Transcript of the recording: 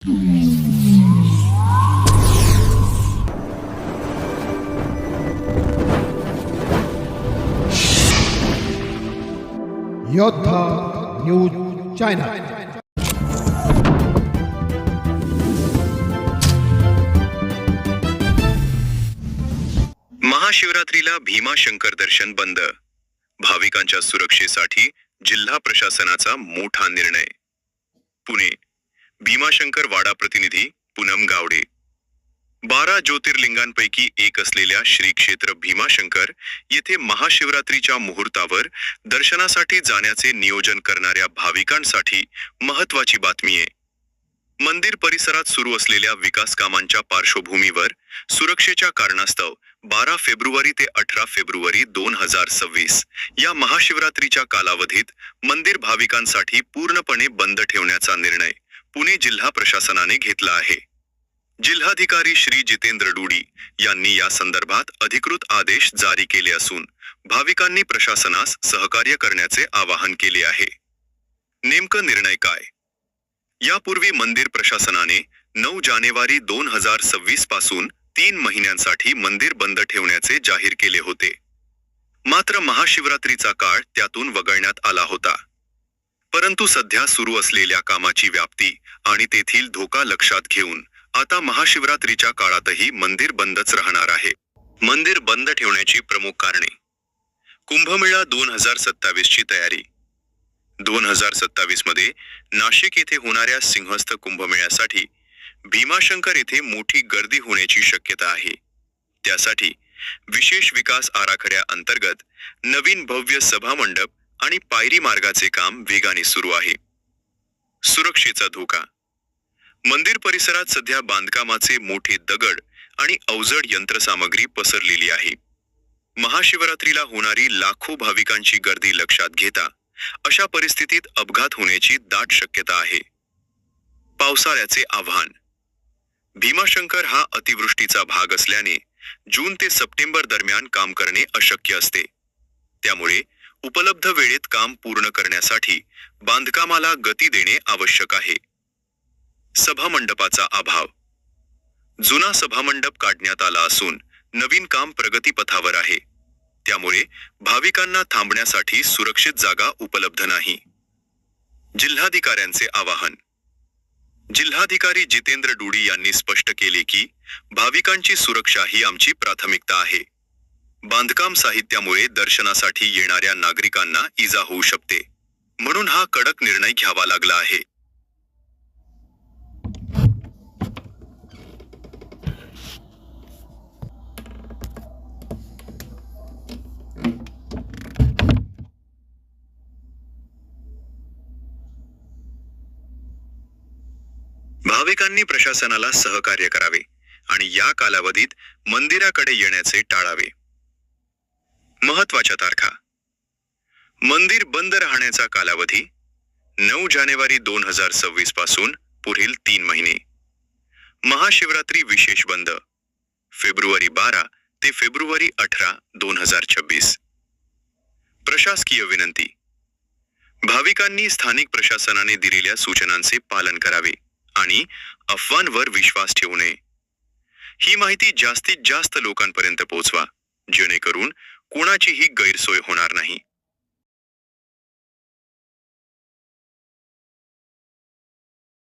योद्धा news channel. महाशिवरात्रीला Bhimashankar दर्शन बंद। भाविकांच्या सुरक्षेसाठी जिल्हा प्रशासनाचा मोठा निर्णय। पुणे। भीमाशंकर वाडा प्रतिनिधी पूनम गावडे। 12 ज्योतिर्लिंगांपैकी एक असलेल्या श्री क्षेत्र भीमाशंकर येथे महाशिवरात्रीच्या मुहूर्तावर दर्शनासाठी जाण्याचे नियोजन करणाऱ्या भाविकांसाठी महत्त्वाची बातमी आहे। मंदिर परिसरात सुरू असलेल्या विकास कामांच्या पार्श्वभूमीवर सुरक्षेच्या कारणास्तव 12 फेब्रुवारी ते 18 फेब्रुवारी 2026 या महाशिवरात्रीच्या कालावधीत मंदिर भाविकांसाठी पूर्णपणे बंद ठेवण्याचा निर्णय पुणे जिल्हा प्रशासनाने घेतला आहे। जिल्हाधिकारी श्री जितेंद्र डुडी यांनी या संदर्भात अधिकृत आदेश जारी केले असून भाविकांनी प्रशासनास सहकार्य करण्याचे आवाहन केले आहे। नेमकं निर्णय काय? यापूर्वी मंदिर प्रशासनाने 9 जानेवारी 2026 पासून 3 महिन्यांसाठी मंदिर बंद ठेवण्याचे जाहीर केले होते। मात्र महाशिवरात्रीचा काळ त्यातून वगळण्यात आला होता। परंतु सध्या सुरू असलेल्या कामाची व्याप्ती आणि तेथील धोका लक्षात घेऊन आता महाशिवरात्रीच्या काळातही मंदिर बंदच राहणार आहे। मंदिर बंद ठेवण्याची प्रमुख कारणे: कुंभमेळा 2027 ची तयारी। 2027 मध्ये नाशिक येथे होणाऱ्या सिंहस्थ कुंभमेळ्यासाठी भीमाशंकर येथे मोठी गर्दी होण्याची शक्यता आहे। त्यासाठी विशेष विकास आराखड्याअंतर्गत नवीन भव्य सभामंडप आणि पायरी मार्गाचे काम वेगाने सुरू आहे। सुरक्षेचा धोका: मंदिर परिसरात सध्या बांधकामाचे मोठे दगड आणि अवजड यंत्रसामग्री पसरलेली आहे। महाशिवरात्रीला होणारी लाखो भाविकांची गर्दी लक्षात घेता अशा परिस्थितीत अपघात होण्याची दाट शक्यता आहे। पावसाळ्याचे आव्हान: भीमाशंकर हा अतिवृष्टीचा भाग असल्याने जून ते सप्टेंबर दरम्यान काम करणे अशक्य असते। त्यामुळे उपलब्ध वेळेत काम पूर्ण करण्यासाठी बांधकामाला गती देणे आवश्यक आहे। सभामंडपाचा अभाव: जुना सभामंडप काढण्यात आला असून नवीन काम प्रगतीपथावर आहे। त्यामुळे भाविकांना थांबण्यासाठी सुरक्षित जागा उपलब्ध नाही। जिल्हाधिकाऱ्यांचे आवाहन: जिल्हाधिकारी जितेंद्र डुडी यांनी स्पष्ट केले की भाविकांची सुरक्षा ही आमची प्राथमिकता आहे। बांधकाम साहित्यामुळे दर्शनासाठी येणाऱ्या नागरिकांना इजा होऊ शकते, म्हणून हा कडक निर्णय घ्यावा लागला आहे। भाविकांनी प्रशासनाला सहकार्य करावे आणि या कालावधीत मंदिराकडे येण्याचे टाळावे। महत्त्वाच्या तारखा: मंदिर बंद राहण्याचा कालावधी 9 जानेवारी 2026 पासून पुढील 3 महिने। महाशिवरात्री विशेष बंद फेब्रुवारी 12 ते फेब्रुवारी 18, 2026। प्रशासकीय विनंती: भाविकांनी स्थानिक प्रशासनाने दिलेल्या सूचनांचे पालन करावे आणि अफवांवर विश्वास ठेवू नये। ही माहिती जास्तीत जास्त लोकांपर्यंत पोहोचवा, जेणेकरून कोणाचीही गैरसोय होणार नाही।